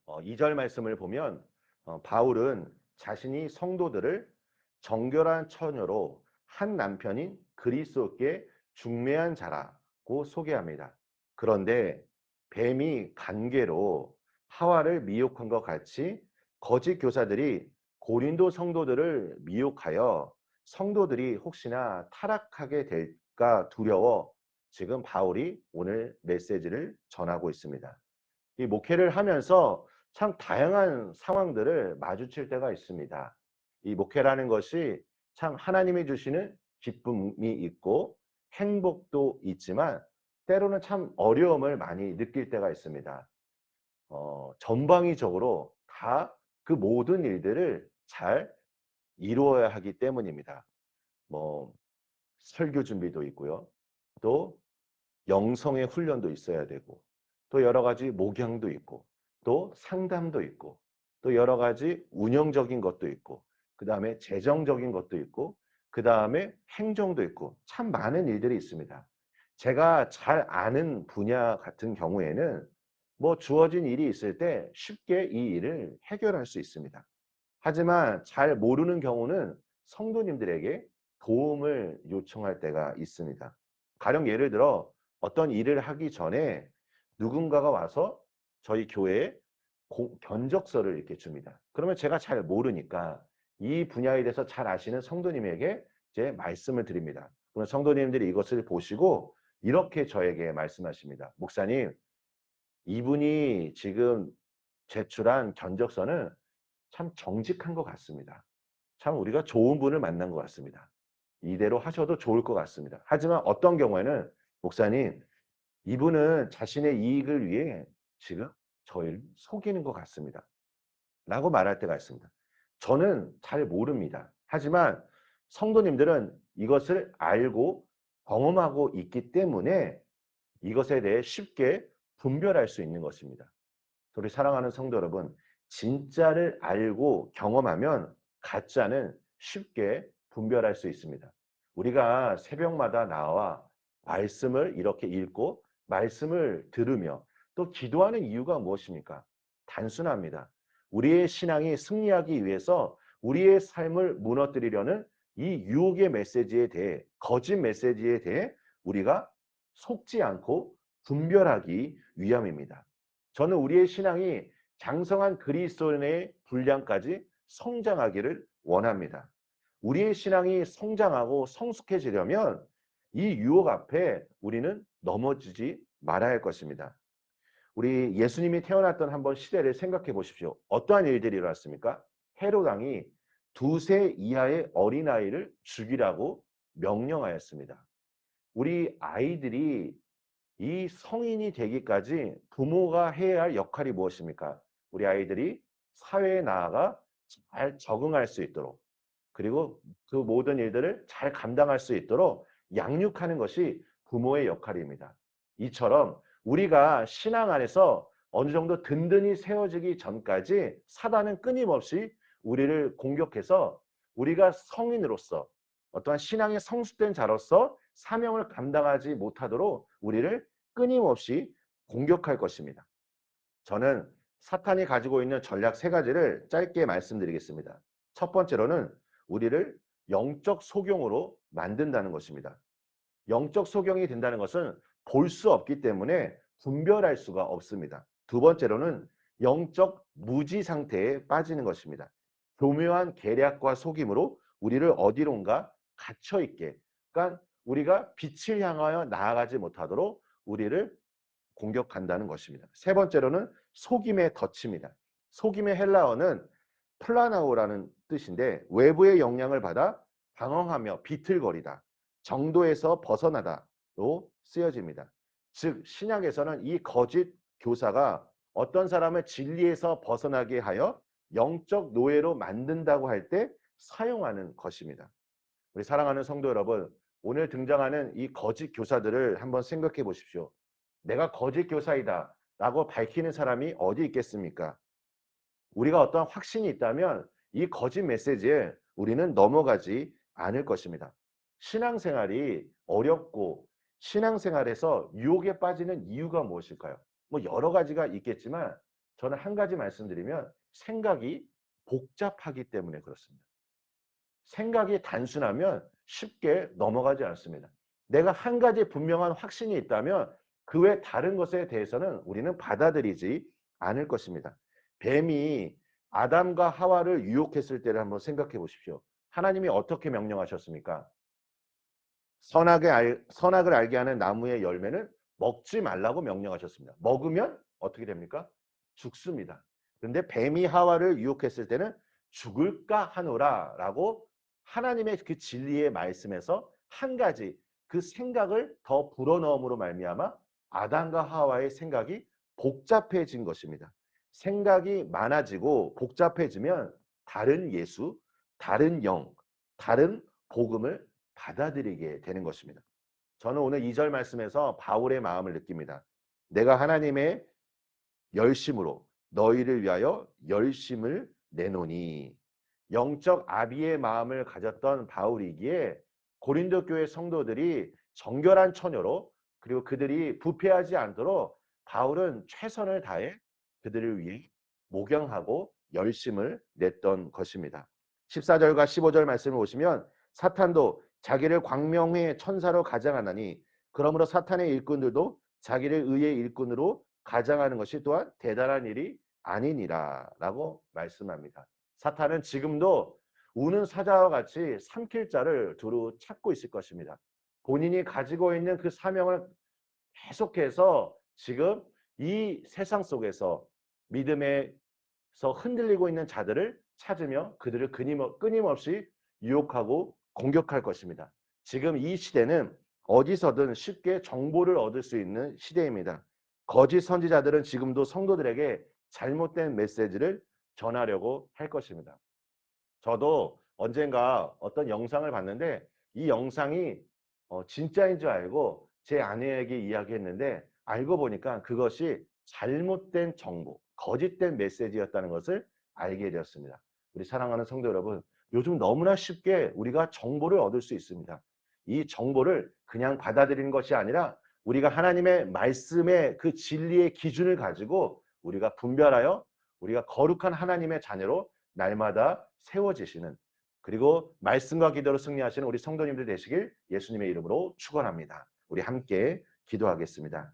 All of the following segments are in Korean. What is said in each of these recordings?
2절 말씀을 보면 바울은 자신이 성도들을 정결한 처녀로 한 남편인 그리스도께 중매한 자라고 소개합니다. 그런데 뱀이 관계로 하와를 미혹한 것 같이 거짓 교사들이 고린도 성도들을 미혹하여 성도들이 혹시나 타락하게 될까 두려워 지금 바울이 오늘 메시지를 전하고 있습니다. 이 목회를 하면서 참 다양한 상황들을 마주칠 때가 있습니다. 이 목회라는 것이 참 하나님이 주시는 기쁨이 있고 행복도 있지만 때로는 참 어려움을 많이 느낄 때가 있습니다. 전방위적으로 다 그 모든 일들을 잘 이루어야 하기 때문입니다. 뭐 설교 준비도 있고요. 또 영성의 훈련도 있어야 되고, 또 여러 가지 목양도 있고, 또 상담도 있고, 또 여러 가지 운영적인 것도 있고, 그 다음에 재정적인 것도 있고, 그 다음에 행정도 있고, 참 많은 일들이 있습니다. 제가 잘 아는 분야 같은 경우에는 뭐 주어진 일이 있을 때 쉽게 이 일을 해결할 수 있습니다. 하지만 잘 모르는 경우는 성도님들에게 도움을 요청할 때가 있습니다. 가령 예를 들어 어떤 일을 하기 전에 누군가가 와서 저희 교회에 견적서를 이렇게 줍니다. 그러면 제가 잘 모르니까 이 분야에 대해서 잘 아시는 성도님에게 이제 말씀을 드립니다. 그러면 성도님들이 이것을 보시고 이렇게 저에게 말씀하십니다. 목사님, 이분이 지금 제출한 견적서는 참 정직한 것 같습니다. 참 우리가 좋은 분을 만난 것 같습니다. 이대로 하셔도 좋을 것 같습니다. 하지만 어떤 경우에는 목사님, 이분은 자신의 이익을 위해 지금 저희를 속이는 것 같습니다. 라고 말할 때가 있습니다. 저는 잘 모릅니다. 하지만 성도님들은 이것을 알고 경험하고 있기 때문에 이것에 대해 쉽게 분별할 수 있는 것입니다. 우리 사랑하는 성도 여러분, 진짜를 알고 경험하면 가짜는 쉽게 분별할 수 있습니다. 우리가 새벽마다 나와 말씀을 이렇게 읽고 말씀을 들으며 또 기도하는 이유가 무엇입니까? 단순합니다. 우리의 신앙이 승리하기 위해서 우리의 삶을 무너뜨리려는 이 유혹의 메시지에 대해, 거짓 메시지에 대해 우리가 속지 않고 분별하기 위함입니다. 저는 우리의 신앙이 장성한 그리스도인의 분량까지 성장하기를 원합니다. 우리의 신앙이 성장하고 성숙해지려면 이 유혹 앞에 우리는 넘어지지 말아야 할 것입니다. 우리 예수님이 태어났던 한번 시대를 생각해 보십시오. 어떠한 일들이 일어났습니까? 헤롯 왕이 2세 이하의 어린아이를 죽이라고 명령하였습니다. 우리 아이들이 이 성인이 되기까지 부모가 해야 할 역할이 무엇입니까? 우리 아이들이 사회에 나아가 잘 적응할 수 있도록, 그리고 그 모든 일들을 잘 감당할 수 있도록 양육하는 것이 부모의 역할입니다. 이처럼 우리가 신앙 안에서 어느 정도 든든히 세워지기 전까지 사단은 끊임없이 우리를 공격해서 우리가 성인으로서 어떠한 신앙의 성숙된 자로서 사명을 감당하지 못하도록 우리를 끊임없이 공격할 것입니다. 저는 사탄이 가지고 있는 전략 3가지를 짧게 말씀드리겠습니다. 첫 번째로는 우리를 영적 소경으로 만든다는 것입니다. 영적 소경이 된다는 것은 볼 수 없기 때문에 분별할 수가 없습니다. 두 번째로는 영적 무지 상태에 빠지는 것입니다. 교묘한 계략과 속임으로 우리를 어디론가 갇혀 있게, 그러니까 우리가 빛을 향하여 나아가지 못하도록 우리를 공격한다는 것입니다. 세 번째로는 속임의 덫입니다. 속임의 헬라어는 플라나오라는 뜻인데 외부의 영향을 받아 방황하며 비틀거리다, 정도에서 벗어나다로 쓰여집니다. 즉 신약에서는 이 거짓 교사가 어떤 사람을 진리에서 벗어나게 하여 영적 노예로 만든다고 할 때 사용하는 것입니다. 우리 사랑하는 성도 여러분, 오늘 등장하는 이 거짓 교사들을 한번 생각해 보십시오. 내가 거짓 교사이다 라고 밝히는 사람이 어디 있겠습니까? 우리가 어떤 확신이 있다면 이 거짓 메시지에 우리는 넘어가지 않을 것입니다. 신앙생활이 어렵고 신앙생활에서 유혹에 빠지는 이유가 무엇일까요? 뭐 여러 가지가 있겠지만 저는 한 가지 말씀드리면 생각이 복잡하기 때문에 그렇습니다. 생각이 단순하면 쉽게 넘어가지 않습니다. 내가 한 가지 분명한 확신이 있다면 그 외 다른 것에 대해서는 우리는 받아들이지 않을 것입니다. 뱀이 아담과 하와를 유혹했을 때를 한번 생각해 보십시오. 하나님이 어떻게 명령하셨습니까? 선악을 알게 하는 나무의 열매는 먹지 말라고 명령하셨습니다. 먹으면 어떻게 됩니까? 죽습니다. 그런데 뱀이 하와를 유혹했을 때는 죽을까 하노라라고 하나님의 그 진리의 말씀에서 한 가지 그 생각을 더 불어넣음으로 말미암아 아담과 하와의 생각이 복잡해진 것입니다. 생각이 많아지고 복잡해지면 다른 예수, 다른 영, 다른 복음을 받아들이게 되는 것입니다. 저는 오늘 2절 말씀에서 바울의 마음을 느낍니다. 내가 하나님의 열심으로 너희를 위하여 열심을 내노니. 영적 아비의 마음을 가졌던 바울이기에 고린도 교회 성도들이 정결한 처녀로 그리고 그들이 부패하지 않도록 바울은 최선을 다해 그들을 위해 목양하고 열심을 냈던 것입니다. 14절과 15절 말씀을 보시면 사탄도 자기를 광명의 천사로 가장하나니 그러므로 사탄의 일꾼들도 자기를 의의 일꾼으로 가장하는 것이 또한 대단한 일이 아니니라 라고 말씀합니다. 사탄은 지금도 우는 사자와 같이 삼킬 자를 두루 찾고 있을 것입니다. 본인이 가지고 있는 그 사명을 계속해서 지금 이 세상 속에서 믿음에서 흔들리고 있는 자들을 찾으며 그들을 끊임없이 유혹하고 공격할 것입니다. 지금 이 시대는 어디서든 쉽게 정보를 얻을 수 있는 시대입니다. 거짓 선지자들은 지금도 성도들에게 잘못된 메시지를 전하려고 할 것입니다. 저도 언젠가 어떤 영상을 봤는데 이 영상이 진짜인 줄 알고 제 아내에게 이야기했는데 알고 보니까 그것이 잘못된 정보, 거짓된 메시지였다는 것을 알게 되었습니다. 우리 사랑하는 성도 여러분, 요즘 너무나 쉽게 우리가 정보를 얻을 수 있습니다. 이 정보를 그냥 받아들이는 것이 아니라 우리가 하나님의 말씀의 그 진리의 기준을 가지고 우리가 분별하여 우리가 거룩한 하나님의 자녀로 날마다 세워지시는 그리고 말씀과 기도로 승리하시는 우리 성도님들 되시길 예수님의 이름으로 축원합니다. 우리 함께 기도하겠습니다.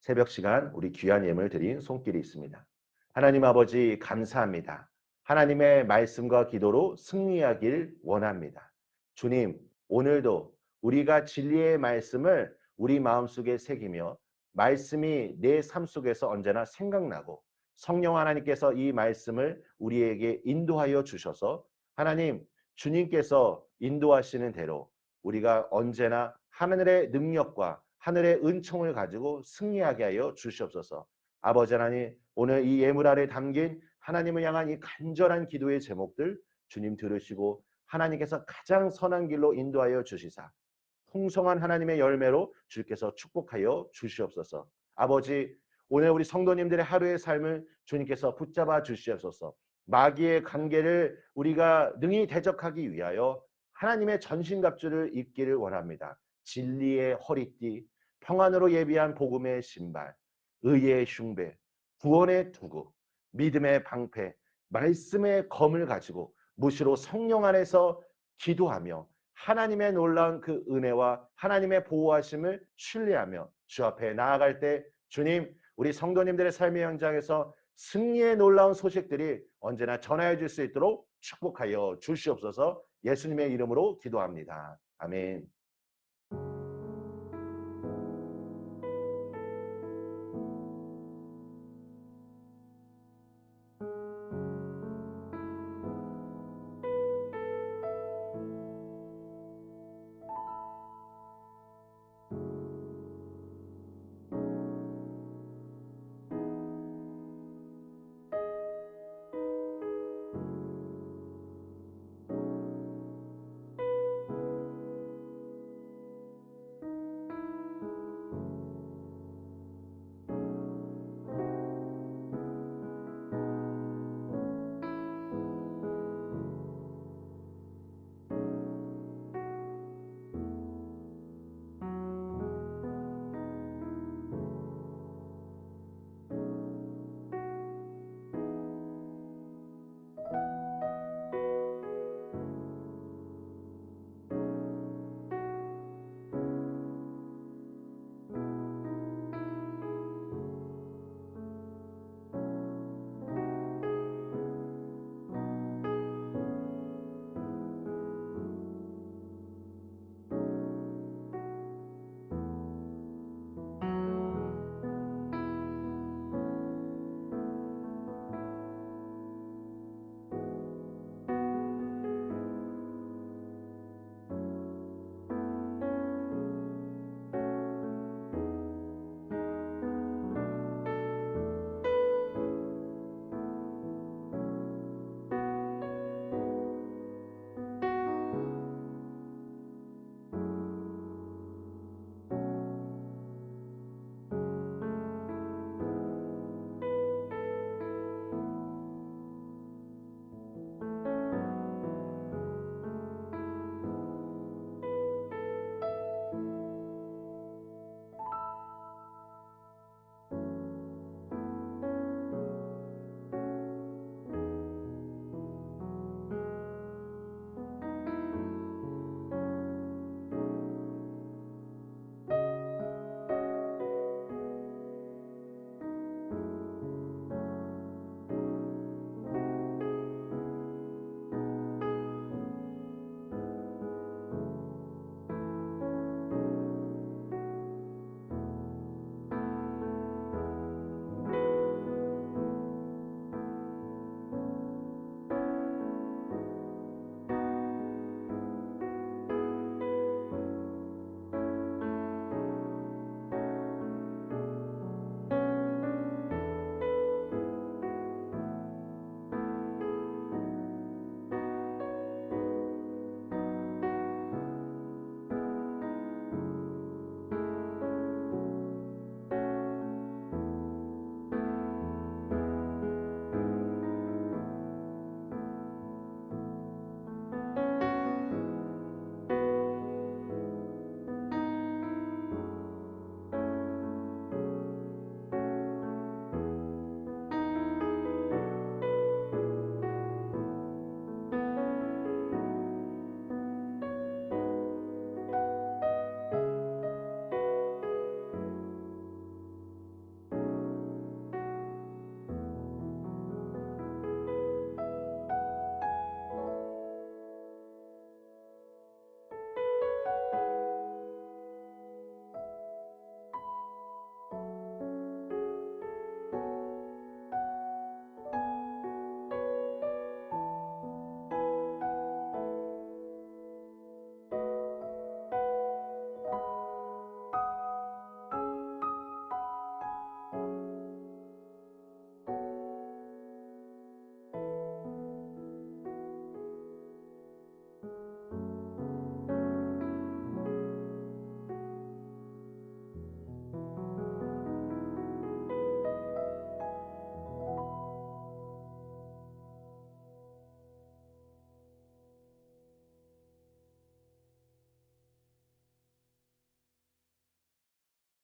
새벽 시간 우리 귀한 예물 드린 손길이 있습니다. 하나님 아버지 감사합니다. 하나님의 말씀과 기도로 승리하길 원합니다. 주님, 오늘도 우리가 진리의 말씀을 우리 마음속에 새기며 말씀이 내 삶 속에서 언제나 생각나고 성령 하나님께서 이 말씀을 우리에게 인도하여 주셔서 하나님 주님께서 인도하시는 대로 우리가 언제나 하늘의 능력과 하늘의 은총을 가지고 승리하게 하여 주시옵소서. 아버지 하나님, 오늘 이 예물 아래 담긴 하나님을 향한 이 간절한 기도의 제목들 주님 들으시고 하나님께서 가장 선한 길로 인도하여 주시사 풍성한 하나님의 열매로 주께서 축복하여 주시옵소서. 아버지, 오늘 우리 성도님들의 하루의 삶을 주님께서 붙잡아 주시옵소서. 마귀의 관계를 우리가 능히 대적하기 위하여 하나님의 전신갑주를 입기를 원합니다. 진리의 허리띠, 평안으로 예비한 복음의 신발, 의의 흉배, 구원의 투구, 믿음의 방패, 말씀의 검을 가지고 무시로 성령 안에서 기도하며 하나님의 놀라운 그 은혜와 하나님의 보호하심을 신뢰하며 주 앞에 나아갈 때 주님, 우리 성도님들의 삶의 현장에서 승리의 놀라운 소식들이 언제나 전하여 줄 수 있도록 축복하여 주시옵소서. 예수님의 이름으로 기도합니다. 아멘.